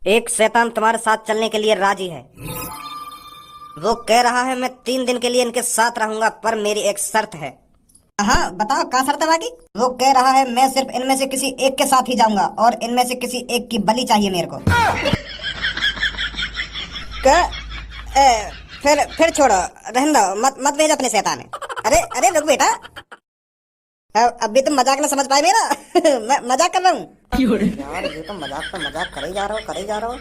एक शैतान तुम्हारे साथ चलने के लिए राजी है। वो कह रहा है मैं 3 दिन के लिए इनके साथ रहूंगा, पर मेरी एक शर्त है। हाँ बताओ, क्या शर्त है बाकी? वो कह रहा है मैं सिर्फ इनमें से किसी एक के साथ ही जाऊंगा और इनमें से किसी एक की बलि चाहिए मेरे को। क्या? फिर छोड़ो, रहने दो, मत मत भेज अपने शैतान है। अरे अरे रुक बेटा, अभी तुम मजाक ना समझ पाए मेरा। मैं मजाक कर रहा हूँ यार, ये तो मजाक पे मजाक करे जा रहा हो, करे जा रहा हो।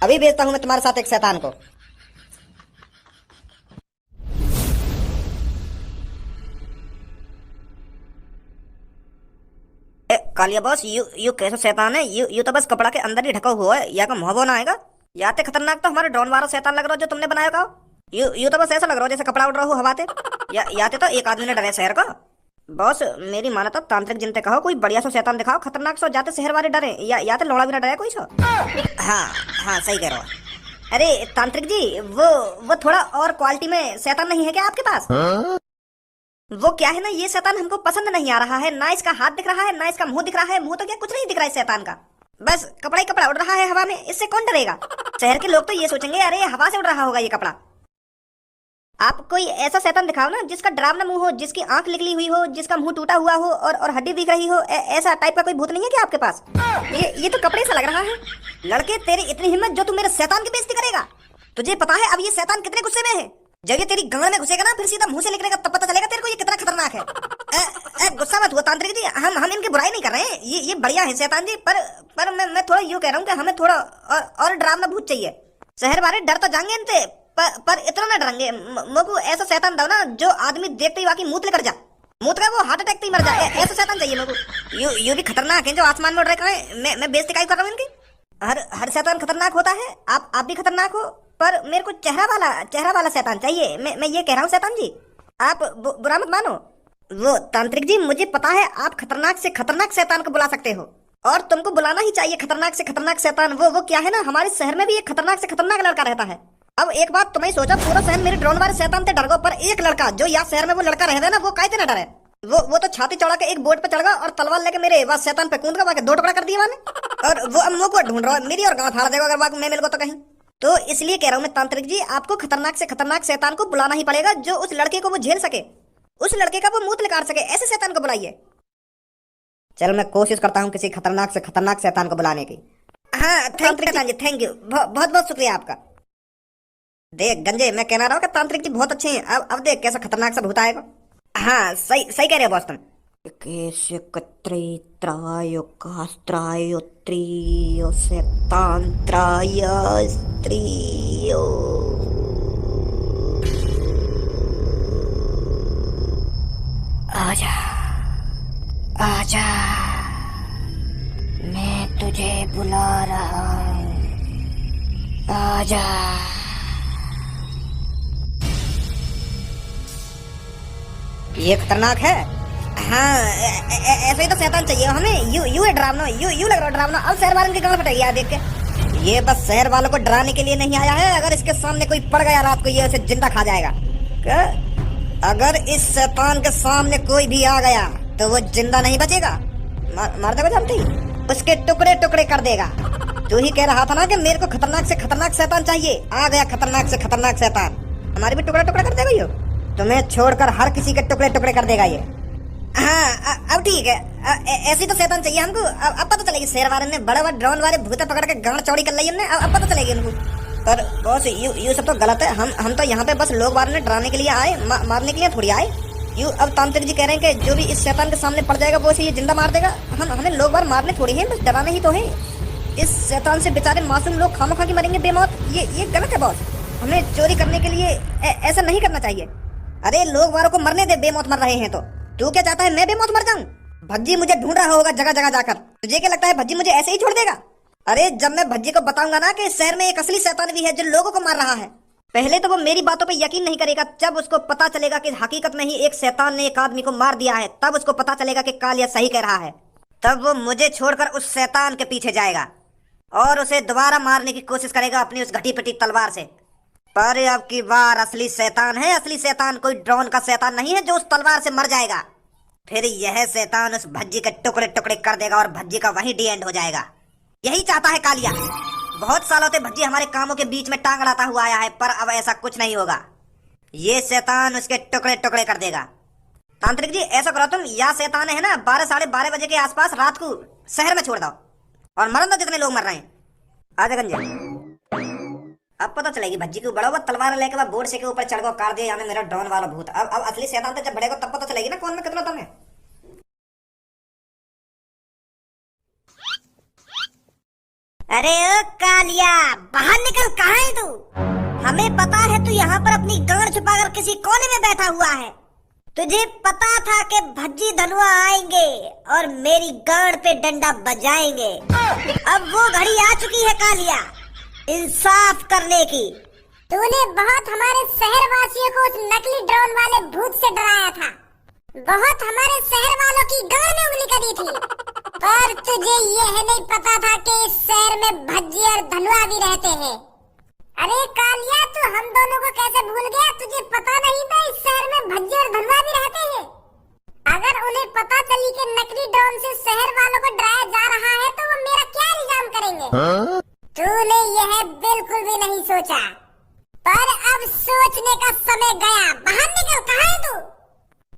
अभी भेजता हूँ मैं तुम्हारे साथ एक शैतान को। कालिया बॉस, यू कैसा शैतान है? यू तो बस कपड़ा के अंदर ही ढका हुआ है, या का मुंह ना आएगा। या ते खतरनाक तो हमारे ड्रोन वाला शैतान लग रहा हो जो तुमने बनाया का। यू तो बस ऐसा लग रहा हो जैसे कपड़ा उड़ रहा हो हवा ते। या ते तो एक आदमी ने डरे शहर का। बॉस मेरी माना तो तांत्रिक जिनते कहो कोई बढ़िया सो शैतान दिखाओ, खतरनाक सो, जाते शहर वाले डरे, या ते लौड़ा भी ना डरे कोई सो। हाँ हाँ सही कह रहे हो। अरे तांत्रिक जी, वो थोड़ा और क्वालिटी में शैतान नहीं है क्या आपके पास? वो क्या है ना, ये शैतान हमको पसंद नहीं आ रहा है। ना इसका हाथ दिख रहा है, ना इसका मुंह दिख रहा है। मुंह तो क्या, कुछ नहीं दिख रहा है शैतान का। बस कपड़ा ही कपड़ा उड़ रहा है हवा में, इससे कौन डरेगा? शहर के लोग तो ये सोचेंगे अरे ये हवा से उड़ रहा होगा ये कपड़ा। आप कोई ऐसा शैतान दिखाओ ना जिसका डरावना मुंह हो, जिसकी आंख निकली हुई हो, जिसका मुंह टूटा हुआ हो और हड्डी दिख रही हो। ऐसा टाइप का कोई भूत नहीं है क्या आपके पास? ये तो कपड़े से लग रहा है। लड़के तेरी इतनी हिम्मत जो तू मेरे शैतान की बेइज्जती करेगा? तुझे पता है अब ये शैतान कितने गुस्से में है? जब ये तेरी गांड में घुसेगा ना, फिर सीधा मुंह से निकलेगा, तब पता चलेगा तेरे को ये कितना खतरनाक है। गुस्सा मत हुआ तांत्रिक जी, हम इनकी बुराई नहीं कर रहे हैं। ये बढ़िया है शैतान जी, पर मैं थोड़ा यूं कह रहा हूँ कि हमें थोड़ा और डरावना भूत चाहिए। शहर वाले डर तो जाएंगे इनसे, पर इतना ना डरेंगे। मुझको ऐसा शैतान दो ना जो आदमी देखते ही वाकई मूत लेकर जा, मूत का वो हार्ट अटैक ही मर जाए। ऐसा शैतान चाहिए मुझको। यू भी खतरनाक है जो आसमान में उड़ रहे हैं। मैं बेइज्जती काहे कर रहा हूँ इनकी? हर शैतान खतरनाक होता है, आप भी खतरनाक हो, पर मेरे को चेहरा वाला शैतान चाहिए। मैं ये कह रहा हूँ शैतान जी, आप बुरा मत मानो। वो तांत्रिक जी, मुझे पता है आप खतरनाक से खतरनाक शैतान को बुला सकते हो, और तुमको बुलाना ही चाहिए खतरनाक से खतरनाक शैतान। वो क्या है ना, हमारे शहर में भी एक खतरनाक से खतरनाक लड़का रहता है। अब एक बात तुम्हें सोचा, पूरा शहर मेरे ड्रोन वाले शैतान से डर गो, पर एक लड़का जो यहाँ शहर में वो लड़का रह ना, वो काहे ना डरे। वो तो छाती चढ़ा के एक बोर्ड पे चढ़ गया और तलवार लेके मेरे वह शैतान पे कूद गया, दो टुकड़ा कर दिया मैंने। और वो अब मुंह को ढूंढ रहा है मेरी और गांव फाड़ देगा अगर मैं मिल गो तो कहीं। तो इसलिए कह रहा हूँ मैं तांत्रिक जी, आपको खतरनाक से खतरनाक शैतान को बुलाना ही पड़ेगा जो उस लड़के को वो झेल सके, उस लड़के का वो मुंह निकाल सके। ऐसे शैतान को बुलाइए। चल मैं कोशिश करता हूँ किसी खतरनाक से खतरनाक शैतान को बुलाने की। हाँ तांत्रिक जी, थैंक यू, बहुत बहुत शुक्रिया आपका। देख गंजे, मैं कहना रहा हूँ कि तांत्रिक जी बहुत अच्छे हैं। अब देख कैसा खतरनाक सा भूत आएगा। हाँ सही सही कह रहे हो बॉस तुम। केशे कत्रे त्रायो कास्त्रायो त्रियो से तांत्रायो स्त्रियो। आजा आजा, मैं तुझे बुला रहा हूँ, आजा। ये खतरनाक है। हाँ ऐसे ही तो शैतान चाहिए हमें। यू है डरावना, यू लग रहा डरावना। अब शहर वालों की गांड फटेगी यार देख के। ये बस शहर वालों को डराने के लिए नहीं आया है। अगर इसके सामने कोई पड़ गया रात को, ये उसे जिंदा खा जाएगा। क्या? अगर इस शैतान के सामने कोई भी आ गया तो वो जिंदा नहीं बचेगा, मार देगा जल्दी, उसके टुकड़े टुकड़े कर देगा। तू ही कह रहा था ना कि मेरे को खतरनाक से खतरनाक शैतान चाहिए। आ गया खतरनाक से खतरनाक शैतान, हमारे भी टुकड़ा टुकड़ा कर देगा ये। तुम्हें छोड़कर हर किसी के टुकड़े टुकड़े कर देगा ये। हाँ अब ठीक है, ऐसी तो शैतान चाहिए हमको। अब पता चलेगी शहर वाले ने बड़े बड़े ड्रोन वाले भूते पकड़ के गांड चौड़ी कर ली हमने। अब पता चलेगी उनको। पर बॉस यू सब तो गलत है। हम तो यहाँ पे बस लोग वाले ने डराने के लिए आए, मारने के लिए थोड़ी आए। यू अब तांत्रिक जी कह रहे हैं कि जो भी इस शैतान के सामने पड़ जाएगा वो ये जिंदा मार देगा। हमें लोग बार मारने थोड़ी हैं, बस डराने ही तो है। इस शैतान से बेचारे मासूम लोग खामखा की मरेंगे बेमौत। ये गलत है बॉस। हमें चोरी करने के लिए ऐसा नहीं करना चाहिए। अरे लोग वालों को मरने दे, बेमौत मर रहे हैं तो तू क्या चाहता है मैं बेमौत मर जाऊं? भज्जी मुझे ढूंढ रहा होगा जगह जगह जाकर। तुझे क्या लगता है भज्जी मुझे ऐसे ही छोड़ देगा? अरे जब मैं भज्जी को बताऊंगा ना कि इस शहर में एक असली शैतान भी है जो लोगों को मार रहा है, पहले तो वो मेरी बातों पे यकीन नहीं करेगा। जब उसको पता चलेगा कि हकीकत में ही एक शैतान ने एक आदमी को मार दिया है, तब उसको पता चलेगा कि कालिया सही कह रहा है। तब वो मुझे छोड़कर उस शैतान के पीछे जाएगा और उसे दोबारा मारने की कोशिश करेगा अपनी उस घटी पिटी तलवार से। पर अब की बार असली शैतान है। असली शैतान कोई ड्रोन का शैतान नहीं है जो उस तलवार से मर जाएगा। फिर यह शैतान उस भज्जी के टुकड़े टुकड़े कर देगा और भज्जी का वही डी एंड हो जाएगा। यही चाहता है कालिया। बहुत सालों से भज्जी हमारे कामों के बीच में टांग अड़ाता हुआ आया है, पर अब ऐसा कुछ नहीं होगा। ये शैतान उसके टुकड़े टुकड़े कर देगा। तांत्रिक जी ऐसा करो तुम, या शैतान है ना 12 साढ़े 12 बजे के आसपास रात को शहर में छोड़ दो और मरन दो जितने लोग मर रहे हैं। आजा गंजे, अब पता चलेगी भज्जी को। बड़ा हुआ तलवार लेके वह बोर्ड से के ऊपर चढ़ गो, काट दिया यानी मेरा डॉन वाला भूत। अब असली शैतान तो जब बढ़ेगा तब पता चलेगी ना कौन में कितना दम है। अरे ओ कालिया, बाहर निकल, कहाँ है तू? हमें पता है तू यहाँ पर अपनी गांड छुपाकर किसी कोने में बैठा हुआ है। तुझे पता था कि भज्जी धनुआ आएंगे और मेरी गांड पे डंडा बजाएंगे। अब वो घड़ी आ चुकी है कालिया, इंसाफ करने की। तूने बहुत हमारे शहर वासियों को उस नकली ड्रोन वाले भूत से डराया था, बहुत हमारे शहर वालों की गांड में उंगली करी थी, पर तुझे यह नहीं पता था कि इस शहर में भज्जी और धनुआ भी रहते हैं। अरे कालिया, तू हम दोनों को कैसे भूल गया? तुझे पता नहीं था इस शहर में भज्जी और धनुआ भी रहते हैं? अगर उन्हें पता चली कि नकली ड्रोन से शहर वालों को डराया जा रहा है तो वो मेरा क्या इल्जाम करेंगे? तूने यह बिल्कुल भी नहीं सोचा, पर अब सोचने का समय गया। बाहर निकल, कहाँ है तू?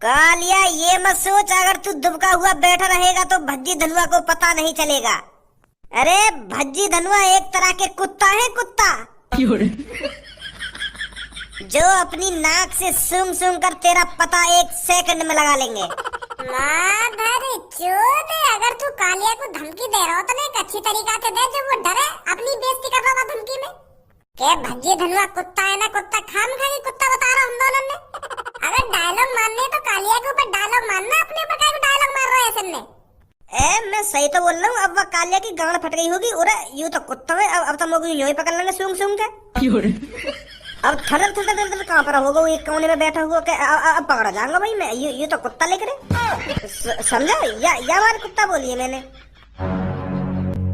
कालिया ये मत सोच, अगर तू दुबका हुआ बैठा रहेगा तो भज्जी धनुआ को पता नहीं चलेगा। अरे भज्जी धनुआ एक तरह के कुत्ता है, कुत्ता जो अपनी नाक से सूंघ सूंघ कर तेरा पता 1 सेकंड में लगा लेंगे। माधर चोद, अगर तू कालिया को धमकी दे रहा हो तो एक अच्छी तरीका से दे जो वो डरे, अपनी बेइज्जती कर रहा धमकी में। क्या भज्जी धनुआ कुत्ता है ना कुत्ता, खाम खा के कुत्ता बता रहा हम दोनों ने। अगर डायलॉग मारने तो कालिया के ऊपर डायलॉग मारना, अपने ऊपर क्या डायलॉग मार रहा है ऐसे में? मैं सही तो बोल रहा हूँ। अब वह कालिया की गांड फट गई होगी। उरे यूं तो कुत्ता है, अब तो लोग यूं ही पकड़ लेंगे सूंघ सूंघ के। अब थरथर थरथर थरथर कहाँ पर होगा वो एक कोने में बैठा हुआ के अब पकड़ा जाऊंगा भाई मैं। यूं तो कुत्ता लेकर समझा, या हमारे कुत्ता बोलिए मैंने।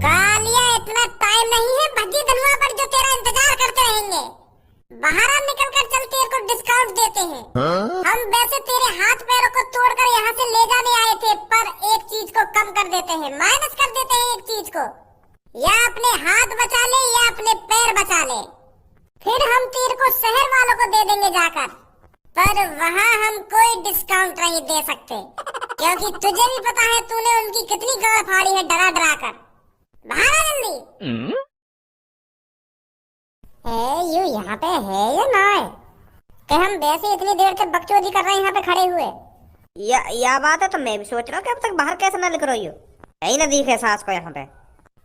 कालिया इतना टाइम नहीं है भज्जी धनुआ पर जो तेरा इंतजार करते रहेंगे। बाहर आ, निकल कर चल, तेरे को डिस्काउंट देते हैं। हम वैसे तेरे हाथ पैरों को तोड़कर यहाँ से ले जाने आए थे, पर एक चीज को कम कर देते हैं, माइनस कर देते हैं एक चीज को। या अपने हाथ बचा ले या अपने पैर बचा ले, फिर हम तेरे को शहर वालों को दे देंगे जाकर, पर वहाँ हम कोई डिस्काउंट नहीं दे सकते, क्योंकि तुझे भी पता है तूने उनकी कितनी गाड़ फाड़ी है डरा डरा कर। बाहर आ जल्दी। यू यहाँ पे है या ना है कि हम वैसे इतनी देर से बकचोदी कर रहे हैं यहाँ पे खड़े हुए? या बात है तो मैं भी सोच रहा हूँ कि अब तक बाहर कैसे ना लिख रही हो। यही ना दिखे सास को यहाँ पे।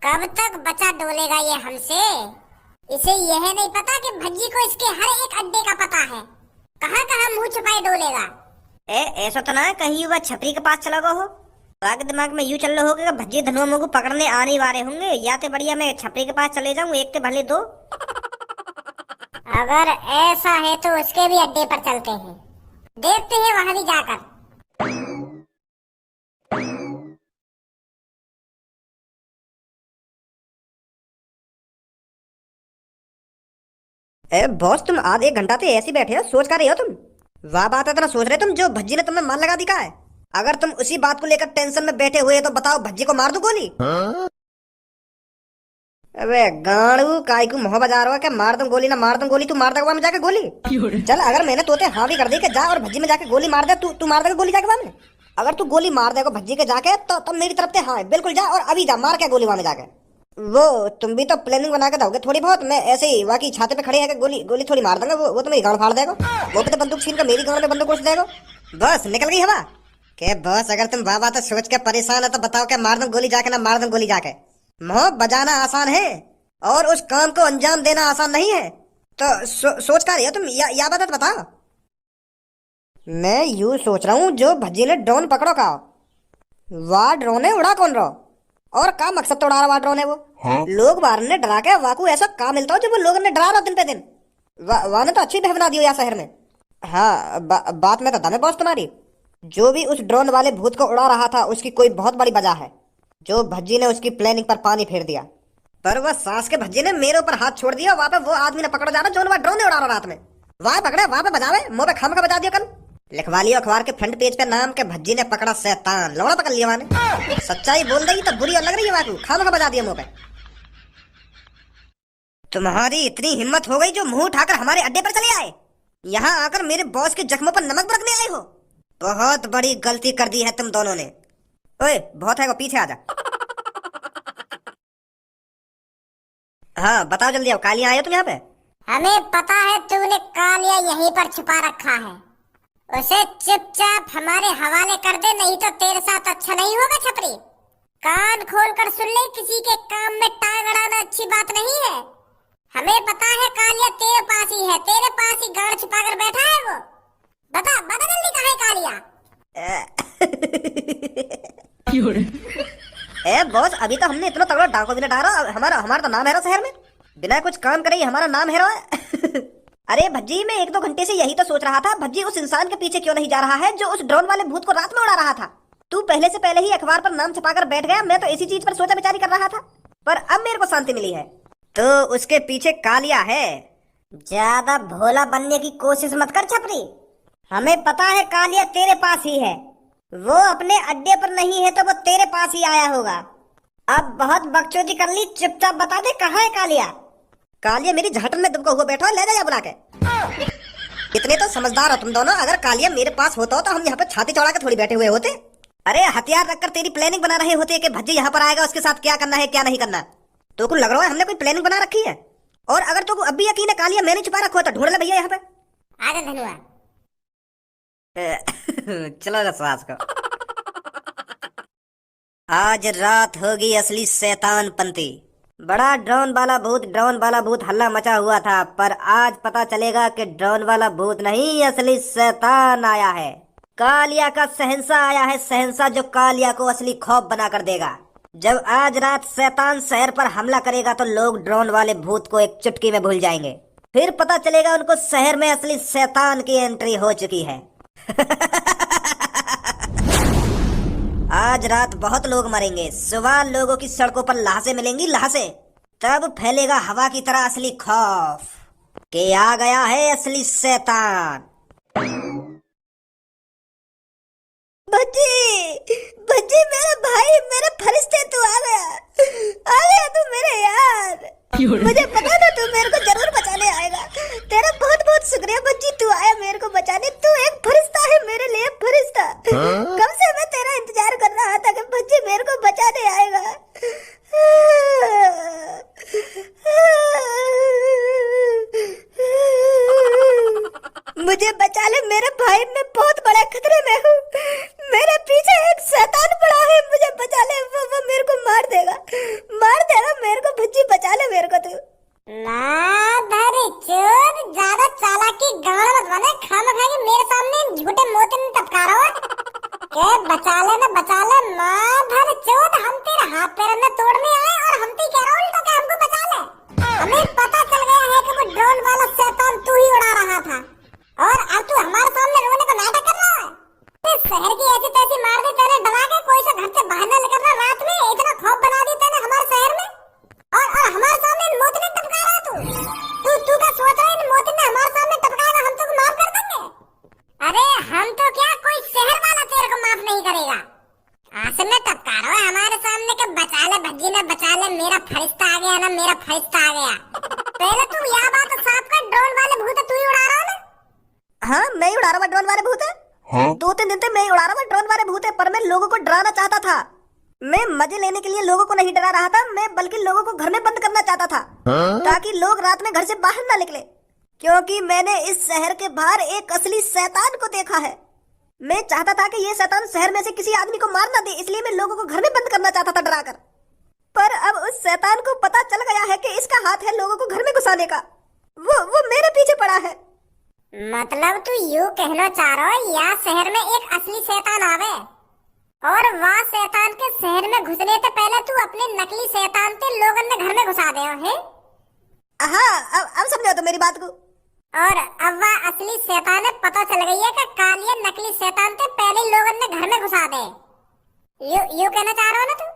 कब तक बचा डोलेगा ये हमसे? इसे यह नहीं पता कि भज्जी को इसके हर एक अड्डे का पता है, कहाँ कहाँ मुंह छुपाए डोलेगा। ऐसा तो ना है कहीं वह छपरी के पास चला गया हो? आगे दिमाग में यूं चल रहा होगा कि भज्जी धनुआ को पकड़ने आने वाले होंगे, या तो बढ़िया मैं छपरी के पास चले जाऊं, एक के भले दो। अगर ऐसा है तो उसके भी अड्डे पर चलते हैं, देखते हैं वहां भी जाकर। बॉस तुम आधे 1 घंटा से ऐसे बैठे हो, सोच कर रहे हो तुम? वाह बात है, इतना सोच रहे तुम जो भज्जी ने तुम्हें मार लगा दिखा है। अगर तुम उसी बात को लेकर टेंशन में बैठे हुए तो बताओ भज्जी को मार दूं गोली? अबे गाड़ू काय को मोह बजा रहा है, क्या मार दूं गोली ना मार दूं गोली? तू मार देगा में जाके गोली? चल अगर मैंने तोते हाँ भी कर दी कि जा और भज्जी में जाके गोली मार दे, तू मार देगा गोली जाके वहां में? अगर तू गोली मार देगा भज्जी के जाके तो मेरी तरफ से हाँ बिल्कुल जा, और अभी जा मार क्या गोली वहां में जाके। वो तुम भी तो प्लानिंग बना के दोगे थोड़ी बहुत, मैं ऐसे ही वाकई छाते पे खड़े है गोली थोड़ी मार दूंगा, वो तो मेरी गांड फाड़ देगा। वो पे तो बंदूक छीन कर मेरी गांड में बंदूक घुस देगा। बस निकल गई हवा के बस। अगर तुम बाबा तो सोच के परेशान है तो बताओ क्या मार दूं गोली जाके ना मार दूं गोली जाके? मोह बजाना आसान है और उस काम को अंजाम देना आसान नहीं है, तो सोच कर रही हो तुम? या बात बताओ। मैं यूं सोच रहा हूँ जो भज्जी ने ड्रोन पकड़ो का, वाह ड्रोन है उड़ा कौन रहो और का मकसद तो उड़ा रहा ड्रोन है वो? हाँ? लोग बाहर ने डरा के वाकू ऐसा काम मिलता हो जो वो लोगों ने डरा रहा दिन पे दिन। वाह ने तो अच्छी बना दी हो यार शहर में। हाँ बात में तो दम है बॉस तुम्हारी। जो भी उस ड्रोन वाले भूत को उड़ा रहा था उसकी कोई बहुत बड़ी वजह है, जो भज्जी ने उसकी प्लानिंग पर पानी फेर दिया। पर वह सास के भज्जी ने मेरे ऊपर हाथ छोड़ दिया, वहां पे वो आदमी ने पकड़ा जा रहा जो ड्रोन ने उड़ा रहा रात में। वहां पकड़े वहां पे बजावे, मुंह पे खम का बजा दिया। कल लिखवा लिया अखबार के फ्रंट पेज पे नाम के भज्जी ने पकड़ा शैतान, लौड़ा पकड़ लिया वहां ने। सच्चाई बोल रही तो बुरी लग रही है, वहां खाम का बजा दिया मुंह पे। तुम्हारी इतनी हिम्मत हो गई जो मुंह उठाकर हमारे अड्डे पर चले आए, यहाँ आकर मेरे बॉस के जख्मों पर नमक बरसने आए हो। बहुत बड़ी गलती कर दी है तुम दोनों ने। ओए बहुत है, वो पीछे आ जा। हाँ बताओ जल्दी, आओ। कालिया आए हो तुम यहाँ पे? हमें पता है तूने कालिया यहीं पर छुपा रखा है, उसे चुपचाप हमारे हवाले कर दे, नहीं तो तेरे साथ अच्छा नहीं होगा छपरी। कान खोल कर सुन ले, किसी के काम में टांग अड़ाना अच्छी बात नहीं है। हमें पता है कालिया तेरे पास ही है, तेरे पास ही गाड़ छुपा कर बैठा है वो। बता बता जल्दी, कहाँ है कालिया? ए बॉस, अभी तो हमने इतना तगड़ा डांको भी न डाला। हमारा तो नाम है रो शहर में, बिना कुछ काम करे ही हमारा नाम है रो। अरे भज्जी, मैं 1-2 घंटे से यही तो सोच रहा था, भज्जी उस इंसान के पीछे क्यों नहीं जा रहा है जो उस ड्रोन वाले भूत को रात में उड़ा रहा था। तू पहले से पहले ही अखबार पर नाम छपाकर बैठ गया, मैं तो इसी चीज पर सोचा विचारी कर रहा था, पर अब मेरे को शांति मिली है। तो उसके पीछे कालिया है। ज्यादा भोला बनने की कोशिश मत कर छपरी, हमें पता है कालिया तेरे पास ही है। वो अपने अड्डे पर नहीं है तो वो तेरे पास ही आया होगा। अब बहुत बकचोदी कर ली, चुपचाप बता दे कहाँ है कालिया? कालिया मेरी झाटन में दुबका हुआ बैठा है, ले जा बुला के। इतने तो समझदार हो तुम दोनों, अगर कालिया मेरे पास होता हो तो हम यहाँ पे छाती चौड़ा के थोड़ी बैठे हुए होते। अरे हथियार रखकर तेरी प्लानिंग बना रहे होते कि भज्जी यहाँ पर आएगा, उसके साथ क्या करना है क्या नहीं करना। तो को लग रहा है हमने कोई प्लानिंग बना रखी है। और अगर तो अब भी यकीन है कालिया मैंने छुपा रखा हो तो ढूंढ ले भैया यहाँ पे। आजा धनुआ। चलो रसवास को। आज रात होगी असली शैतान पंती। बड़ा ड्रोन वाला भूत हल्ला मचा हुआ था, पर आज पता चलेगा कि ड्रोन वाला भूत नहीं असली शैतान आया है। कालिया का शहंशाह आया है, शहंशाह जो कालिया को असली खौफ बना कर देगा। जब आज रात शैतान शहर पर हमला करेगा तो लोग ड्रोन वाले भूत को एक चुटकी में भूल जाएंगे। फिर पता चलेगा उनको शहर में असली शैतान की एंट्री हो चुकी है। आज रात बहुत लोग मरेंगे, सुबह लोगों की सड़कों पर लाशें मिलेंगी, लाशें। तब फैलेगा हवा की तरह असली खौफ कि आ गया है असली शैतान। भज्जी मेरा भाई, मेरे फरिश्ते, तू आ गया तू मेरे यार। मुझे पता था तू मेरे को जरूर बचाने आएगा। तेरा बहुत बहुत शुक्रिया भज्जी, तू आया मेरे को बचाने। तू एक फरिश्ता है मेरे लिए, फरिश्ता। कब से मैं तेरा इंतजार कर रहा था कि भज्जी मेरे को बचाने आएगा। मुझे बचा ले मेरे भाई, मैं बहुत बड़े खतरे में हूँ। मेरे पीछे एक शैतान पड़ा है, मुझे बचा ले। वो मेरे को मार देगा मेरे को। भज्जी बचा ले मेरे को तू। माधर चोर, ज्यादा चालाकी गाड़ मत बना, खामखा के मेरे सामने झूठे मोती में टपका रहा है। के बचा ले माधर चोर, हम तेरे हाथ पैर में तोड़ने आए और हम तो कह रहा उल्टा के हमको बचा ले। हमें पता चल गया है कि वो ड्रोन वाला शैतान तू ही उड़ा रहा था, और अब तू हमारे सामने रोने का नाटक कर रहा है। शहर की ऐसी तैसी मार दी तेरे डरा के, कोई सा घर से बाहर न निकलना रात में, इतना खौफ बना दी तेने हमारे शहर में। और हमारे सामने मोती ने टपका रहा तू क्या सोच रहा है इन मोती ने हमारे सामने टपकाएगा हम तुमको माफ कर देंगे? अरे हम तो क्या, कोई शहर वाला तेरे को माफ नहीं करेगा। आसन में टपका रहा है हमारे सामने के बचा ले भज्जी ने, बचा ले, मेरा फरिश्ता आ गया ना, मेरा फरिश्ता आ गया। पहले तुम यह बात साफ कर, ड्रोन वाले भूत तू ही उड़ा रहा है ना? हाँ मैं ही उड़ा रहा हूँ ड्रोन वाले भूत है। 2-3 दिन से मैं ही उड़ा रहा हूँ ड्रोन वाले भूत है, पर मैं लोगों को डराना चाहता था। मैं मजे लेने के लिए लोगों को नहीं डरा रहा था, मैं बल्कि लोगों को घर में बंद करना चाहता था, ताकि लोग रात में घर से बाहर ना निकले। क्योंकि मैंने इस शहर के बाहर एक असली शैतान को देखा है। मैं चाहता था कि ये शैतान शहर में से किसी आदमी को मार ना दे, इसलिए मैं लोगों को घर में बंद करना चाहता था डराकर। पर अब उस शैतान को पता चल गया है कि इसका हाथ है लोगों को घर में घुसाने का। वो मेरे पीछे पड़ा है। मतलब तू यूं कहना चाह रहा है यहाँ शहर में एक असली शैतान आवे और वहाँ शैतान के शहर में घुसने से पहले तू अपने नकली शैतान से लोगों ने घर में घुसा दे है? हाँ अब समझो तो मेरी बात को। और अब वह असली शैतान है, पता चल गई है कि कालिया नकली शैतान से पहले लोगों ने घर में घुसा दे। यू कहना चाह रहा हो ना तू?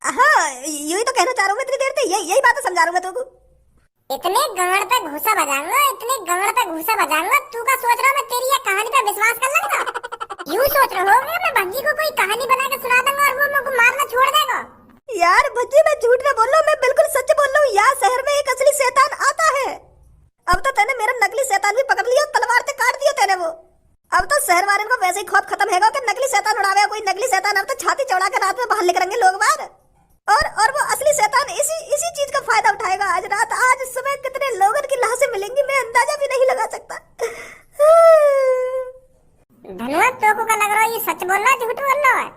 हाँ यू ही तो कहना चाह रहा हूँ मैं इतनी देर से, यही बात समझा रहा हूँ मैं तुमको। इतने गांड पे घुसा बजाऊंगा, इतने गांड पे घुसा बजाऊंगा, तू का सोच रहा मैं तेरी ये कहानी पे विश्वास कर लूंगा? यूं सोच रहा होगा मैं भज्जी को कोई कहानी बना के सुना दूंगा और वो मुझको मारना छोड़ देगा? यार भज्जी, मैं झूठ ना बोल रहा हूँ, मैं बिल्कुल सच बोल रहा हूँ। यहाँ शहर में एक असली शैतान आता है। अब तो तेने मेरा नकली शैतान भी पकड़ लिया, तलवार से काट दिया तेने वो। अब तो शहर वाले को वैसे ही खौफ खत्म है कि नकली शैतान उड़ावे कोई नकली शैतान। अब तो छाती चौड़ा के रात में बाहर निकलेंगे लोग बाहर, और वो असली शैतान इसी चीज का फायदा उठाएगा। आज रात, आज सुबह कितने लोगों की लाशें मिलेंगी, मैं अंदाजा भी नहीं लगा सकता। धनुआ तो को लग रहा है ये सच बोल रहा है झूठ बोल रहा है?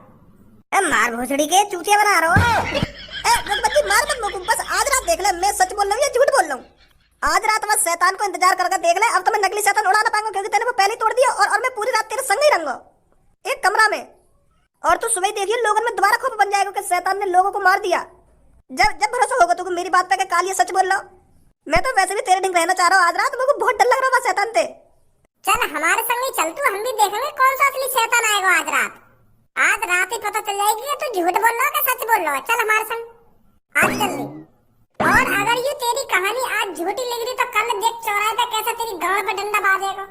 मार भोसड़ी के चूतिया बना रहा हो। बच्ची मार मत मुझको, बस आज रात देख ले मैं सच बोल रहा हूँ या झूठ बोल रहा हूँ। आज रात बस शैतान को इंतजार करके देख ले। अब तो मैं नकली शैतान उड़ा ना पाऊंगा क्योंकि तेने वो पहले ही तोड़ दिया, और मैं पूरी रात तेरे संग ही रहूंगा एक कमरा में। और तू सुबह देखिए लोगों में दोबारा खौफ बन जाएगा कि शैतान ने लोगों को मार दिया। जब भरोसा होगा तुमको मेरी बात पे कि कालिया सच बोल रहा हूँ। मैं तो वैसे भी तेरे ढंग रहना चाह रहा हूँ। आज रात मुझको बहुत डर लग रहा है शैतान से। चल हमारे संग ही चल तू, हम भी देखेंगे कौन सा असली शैतान आएगा आज रात। आज रात ही पता चल जाएगी कि तू झूठ बोल रहा है कि सच बोल रहा है। चल हमारे संग आज जल्दी। और अगर ये तेरी कहानी आज झूठी लग रही तो कल देख चौराहे पे कैसे तेरी गांड पे डंडा बाजेगा।